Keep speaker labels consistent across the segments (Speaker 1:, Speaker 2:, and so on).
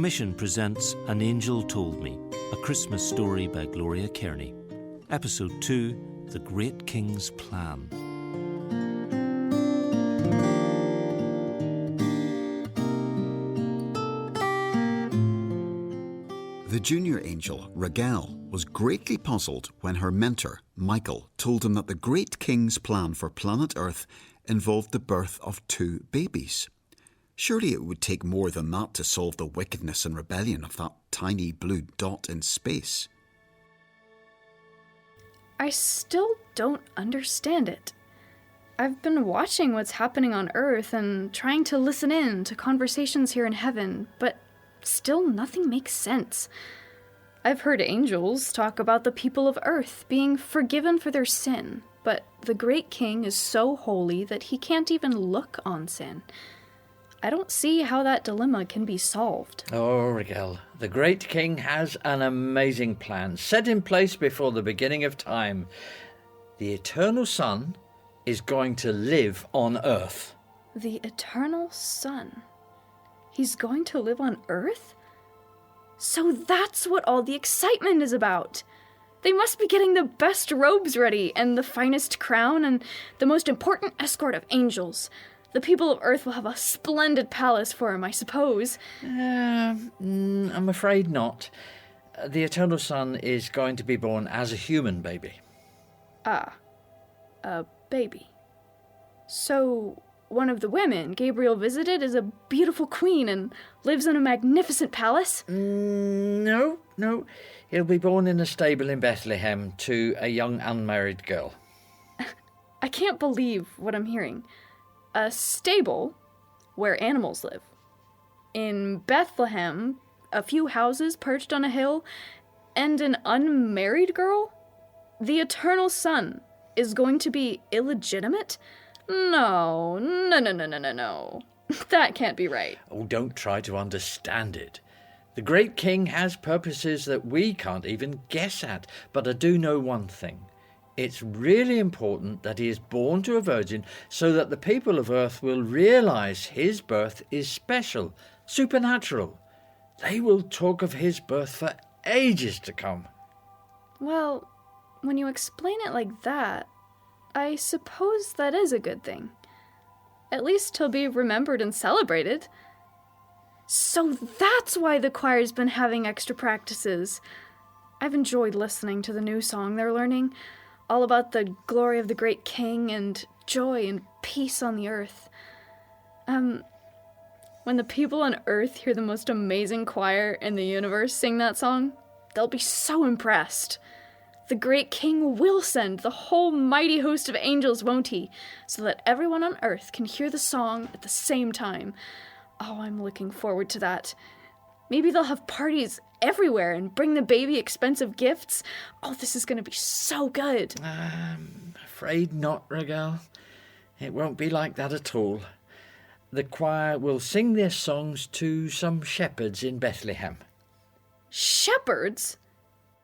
Speaker 1: Commission presents An Angel Told Me, a Christmas story by Gloria Kearney. Episode 2, The Great King's Plan.
Speaker 2: The junior angel, Raguel, was greatly puzzled when her mentor, Michael, told him that the great king's plan for planet Earth involved the birth of 2 babies. Surely it would take more than that to solve the wickedness and rebellion of that tiny blue dot in space.
Speaker 3: I still don't understand it. I've been watching what's happening on Earth and trying to listen in to conversations here in heaven, but still nothing makes sense. I've heard angels talk about the people of Earth being forgiven for their sin, but the great king is so holy that he can't even look on sin. I don't see how that dilemma can be solved.
Speaker 4: Oh, Raguel, the great king has an amazing plan set in place before the beginning of time. The eternal Son is going to live on Earth.
Speaker 3: The eternal Son? He's going to live on Earth? So that's what all the excitement is about. They must be getting the best robes ready, and the finest crown, and the most important escort of angels. The people of Earth will have a splendid palace for him, I suppose.
Speaker 4: I'm afraid not. The Eternal Son is going to be born as a human baby.
Speaker 3: Ah, a baby. So one of the women Gabriel visited is a beautiful queen and lives in a magnificent palace?
Speaker 4: No. He'll be born in a stable in Bethlehem to a young unmarried girl.
Speaker 3: I can't believe what I'm hearing. A stable where animals live. In Bethlehem, a few houses perched on a hill, and an unmarried girl? The Eternal Son is going to be illegitimate? No. That can't be right.
Speaker 4: Oh, don't try to understand it. The great king has purposes that we can't even guess at, but I do know one thing. It's really important that he is born to a virgin so that the people of Earth will realise his birth is special, supernatural. They will talk of his birth for ages to come.
Speaker 3: Well, when you explain it like that, I suppose that is a good thing. At least he'll be remembered and celebrated. So that's why the choir's been having extra practices. I've enjoyed listening to the new song they're learning, all about the glory of the great king and joy and peace on the earth. When the people on Earth hear the most amazing choir in the universe sing that song, they'll be so impressed. The great king will send the whole mighty host of angels, won't he? So that everyone on Earth can hear the song at the same time. Oh, I'm looking forward to that. Maybe they'll have parties everywhere and bring the baby expensive gifts. Oh, this is going to be so good.
Speaker 4: I'm afraid not, Raguel. It won't be like that at all. The choir will sing their songs to some shepherds in Bethlehem.
Speaker 3: Shepherds?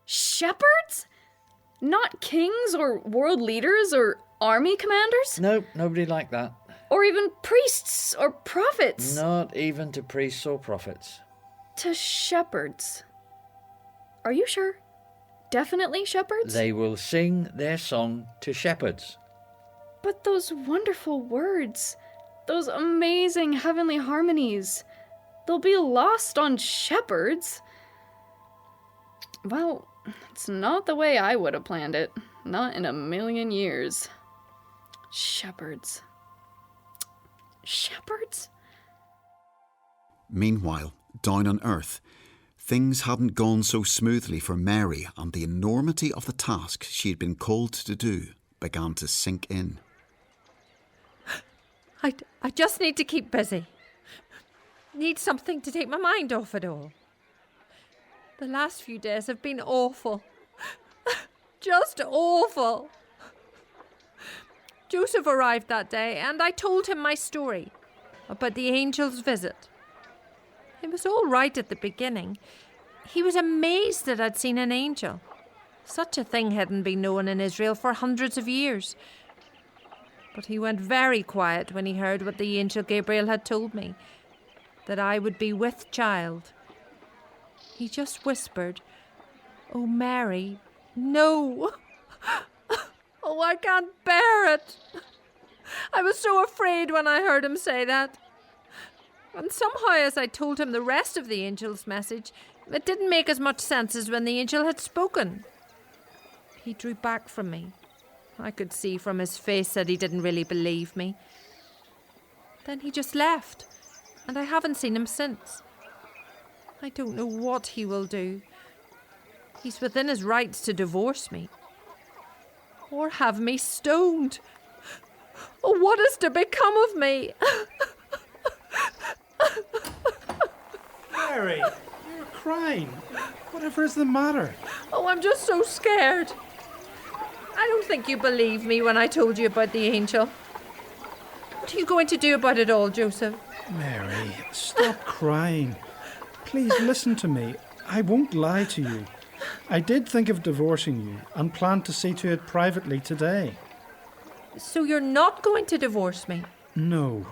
Speaker 3: Shepherds? Not kings or world leaders or army commanders?
Speaker 4: No, nobody like that.
Speaker 3: Or even priests or prophets?
Speaker 4: Not even to priests or prophets.
Speaker 3: To shepherds. Are you sure? Definitely shepherds?
Speaker 4: They will sing their song to shepherds.
Speaker 3: But those wonderful words, those amazing heavenly harmonies, they'll be lost on shepherds. Well, it's not the way I would have planned it. Not in a million years. Shepherds. Shepherds?
Speaker 2: Meanwhile, down on Earth, things hadn't gone so smoothly for Mary, and the enormity of the task she had been called to do began to sink in.
Speaker 5: I just need to keep busy. Need something to take my mind off it all. The last few days have been awful. Just awful. Joseph arrived that day and I told him my story about the angel's visit. It was all right at the beginning. He was amazed that I'd seen an angel. Such a thing hadn't been known in Israel for hundreds of years. But he went very quiet when he heard what the angel Gabriel had told me, that I would be with child He just whispered, "Oh, Mary, no." Oh, I can't bear it. I was so afraid when I heard him say that. And somehow, as I told him the rest of the angel's message, it didn't make as much sense as when the angel had spoken. He drew back from me. I could see from his face that he didn't really believe me. Then he just left, and I haven't seen him since. I don't know what he will do. He's within his rights to divorce me. Or have me stoned. Oh, what is to become of me?
Speaker 6: Mary, you're crying. Whatever is the matter?
Speaker 5: Oh, I'm just so scared. I don't think you believed me when I told you about the angel. What are you going to do about it all, Joseph?
Speaker 6: Mary, stop crying. Please listen to me. I won't lie to you. I did think of divorcing you and planned to see to it privately today.
Speaker 5: So you're not going to divorce me?
Speaker 6: No.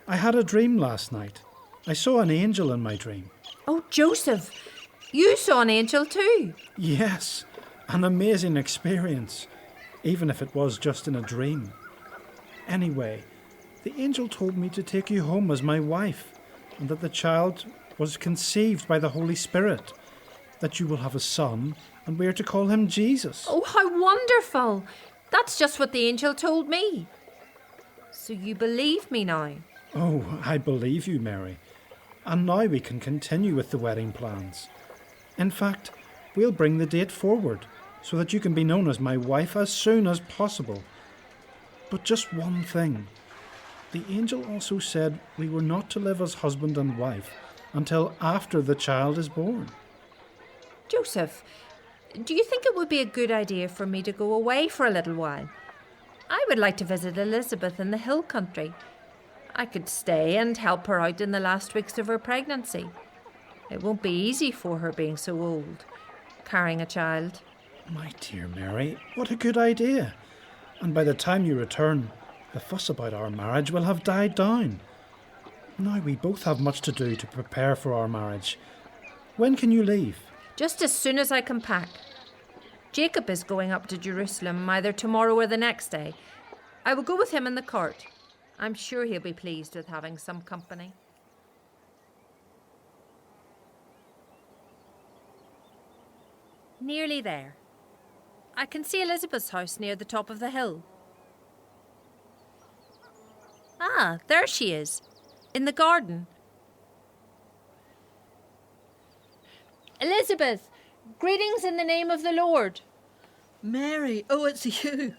Speaker 6: I had a dream last night. I saw an angel in my dream.
Speaker 5: Oh, Joseph, you saw an angel too?
Speaker 6: Yes, an amazing experience, even if it was just in a dream. Anyway, the angel told me to take you home as my wife, and that the child was conceived by the Holy Spirit, that you will have a son, and we are to call him Jesus.
Speaker 5: Oh, how wonderful! That's just what the angel told me. So you believe me now?
Speaker 6: Oh, I believe you, Mary. And now we can continue with the wedding plans. In fact, we'll bring the date forward so that you can be known as my wife as soon as possible. But just one thing. The angel also said we were not to live as husband and wife until after the child is born.
Speaker 5: Joseph, do you think it would be a good idea for me to go away for a little while? I would like to visit Elizabeth in the hill country. I could stay and help her out in the last weeks of her pregnancy. It won't be easy for her being so old, carrying a child.
Speaker 6: My dear Mary, what a good idea. And by the time you return, the fuss about our marriage will have died down. Now we both have much to do to prepare for our marriage. When can you leave?
Speaker 5: Just as soon as I can pack. Jacob is going up to Jerusalem either tomorrow or the next day. I will go with him in the cart. I'm sure he'll be pleased with having some company. Nearly there. I can see Elizabeth's house near the top of the hill. Ah, there she is, in the garden. Elizabeth, greetings in the name of the Lord.
Speaker 7: Mary, oh, it's you.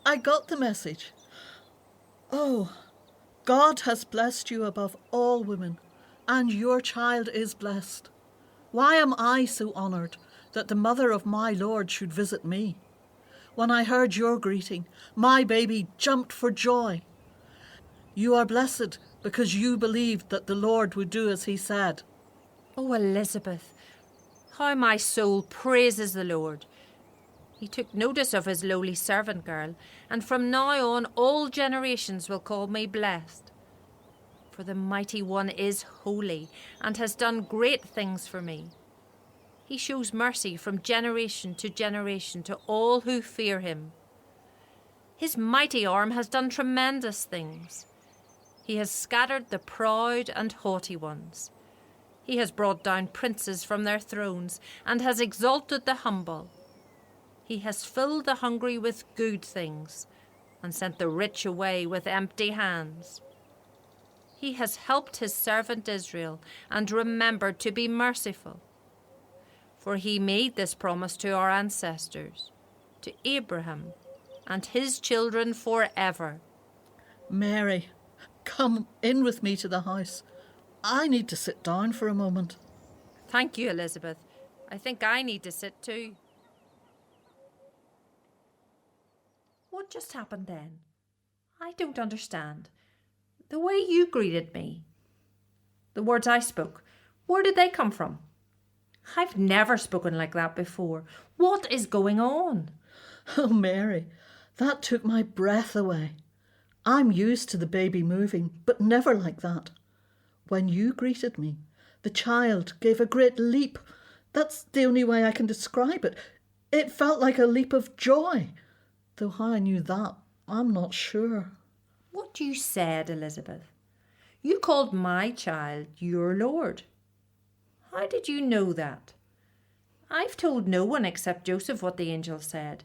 Speaker 7: I got the message. Oh, God has blessed you above all women, and your child is blessed. Why am I so honoured that the mother of my Lord should visit me? When I heard your greeting, my baby jumped for joy. You are blessed because you believed that the Lord would do as he said.
Speaker 5: Oh, Elizabeth, how my soul praises the Lord. He took notice of his lowly servant girl, and from now on all generations will call me blessed. For the Mighty One is holy and has done great things for me. He shows mercy from generation to generation to all who fear him. His mighty arm has done tremendous things. He has scattered the proud and haughty ones. He has brought down princes from their thrones and has exalted the humble. He has filled the hungry with good things and sent the rich away with empty hands. He has helped his servant Israel and remembered to be merciful. For he made this promise to our ancestors, to Abraham and his children forever.
Speaker 7: Mary, come in with me to the house. I need to sit down for a moment.
Speaker 5: Thank you, Elizabeth. I think I need to sit too. What just happened then? I don't understand. The way you greeted me. The words I spoke, where did they come from? I've never spoken like that before. What is going on?
Speaker 7: Oh, Mary, that took my breath away. I'm used to the baby moving, but never like that. When you greeted me, The child gave a great leap. That's the only way I can describe it. It felt like a leap of joy. Though how I knew that, I'm not sure.
Speaker 5: What you said, Elizabeth. You called my child your Lord. How did you know that? I've told no one except Joseph what the angel said,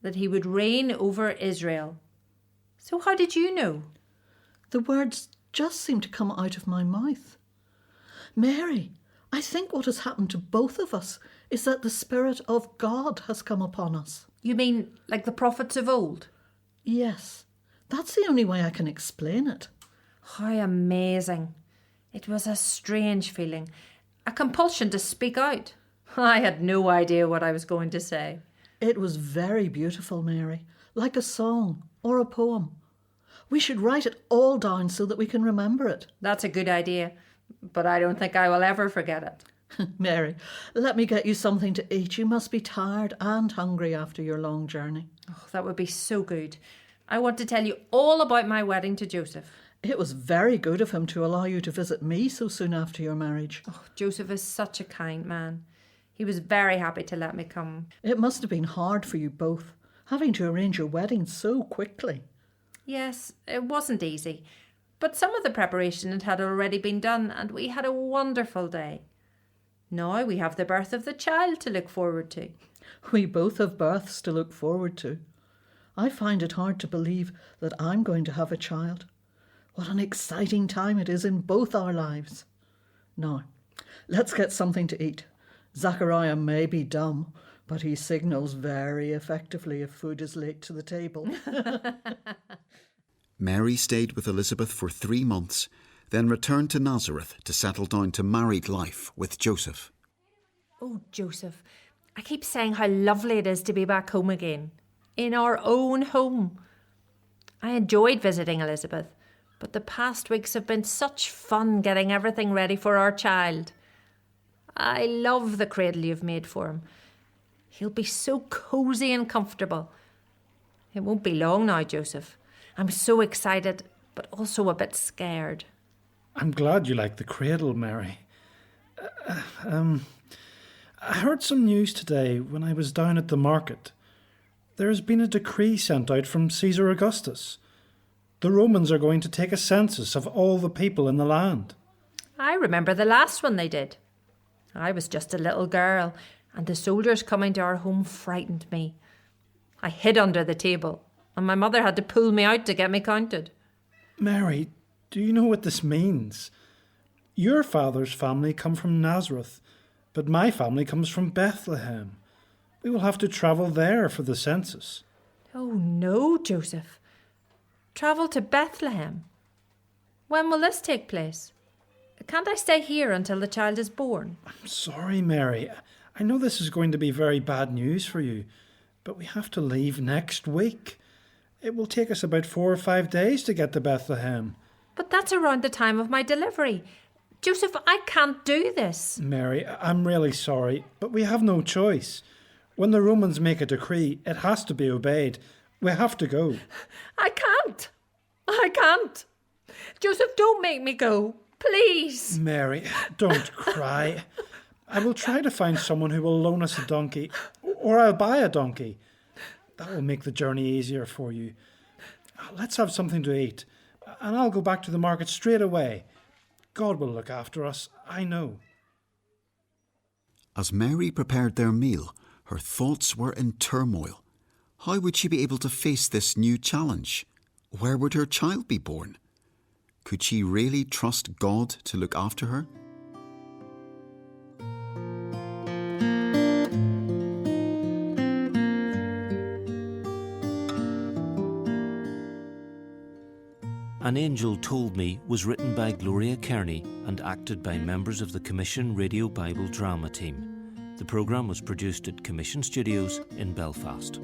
Speaker 5: that he would reign over Israel. So how did you know?
Speaker 7: The words just seemed to come out of my mouth. Mary, I think what has happened to both of us is that the Spirit of God has come upon us.
Speaker 5: You mean like the prophets of old?
Speaker 7: Yes, that's the only way I can explain it.
Speaker 5: How amazing. It was a strange feeling, a compulsion to speak out. I had no idea what I was going to say.
Speaker 7: It was very beautiful, Mary, like a song or a poem. We should write it all down so that we can remember it.
Speaker 5: That's a good idea, but I don't think I will ever forget it.
Speaker 7: Mary, let me get you something to eat. You must be tired and hungry after your long journey.
Speaker 5: Oh, that would be so good. I want to tell you all about my wedding to Joseph.
Speaker 7: It was very good of him to allow you to visit me so soon after your marriage.
Speaker 5: Oh, Joseph is such a kind man. He was very happy to let me come.
Speaker 7: It must have been hard for you both, having to arrange your wedding so quickly.
Speaker 5: Yes, it wasn't easy, but some of the preparation had already been done and we had a wonderful day. Now we have the birth of the child to look forward to.
Speaker 7: We both have births to look forward to. I find it hard to believe that I'm going to have a child. What an exciting time it is in both our lives. Now, let's get something to eat. Zachariah may be dumb, but he signals very effectively if food is late to the table.
Speaker 2: Mary stayed with Elizabeth for 3 months, then returned to Nazareth to settle down to married life with Joseph.
Speaker 5: Oh, Joseph, I keep saying how lovely it is to be back home again, in our own home. I enjoyed visiting Elizabeth, but the past weeks have been such fun getting everything ready for our child. I love the cradle you've made for him. He'll be so cosy and comfortable. It won't be long now, Joseph. I'm so excited, but also a bit scared.
Speaker 6: I'm glad you like the cradle, Mary. I heard some news today when I was down at the market. There has been a decree sent out from Caesar Augustus. The Romans are going to take a census of all the people in the land.
Speaker 5: I remember the last one they did. I was just a little girl, and the soldiers coming to our home frightened me. I hid under the table, and my mother had to pull me out to get me counted.
Speaker 6: Mary, do you know what this means? Your father's family come from Nazareth, but my family comes from Bethlehem. We will have to travel there for the census.
Speaker 5: Oh no, Joseph. Travel to Bethlehem? When will this take place? Can't I stay here until the child is born?
Speaker 6: I'm sorry, Mary. I know this is going to be very bad news for you, but we have to leave next week. It will take us about 4 or 5 days to get to Bethlehem.
Speaker 5: But that's around the time of my delivery. Joseph, I can't do this.
Speaker 6: Mary, I'm really sorry, but we have no choice. When the Romans make a decree, it has to be obeyed. We have to go.
Speaker 5: I can't. Joseph, don't make me go. Please.
Speaker 6: Mary, don't cry. I will try to find someone who will loan us a donkey, or I'll buy a donkey. That will make the journey easier for you. Let's have something to eat, and I'll go back to the market straight away. God will look after us, I know.
Speaker 2: As Mary prepared their meal, her thoughts were in turmoil. How would she be able to face this new challenge? Where would her child be born? Could she really trust God to look after her?
Speaker 1: An Angel Told Me was written by Gloria Kearney and acted by members of the Commission Radio Bible Drama team. The programme was produced at Commission Studios in Belfast.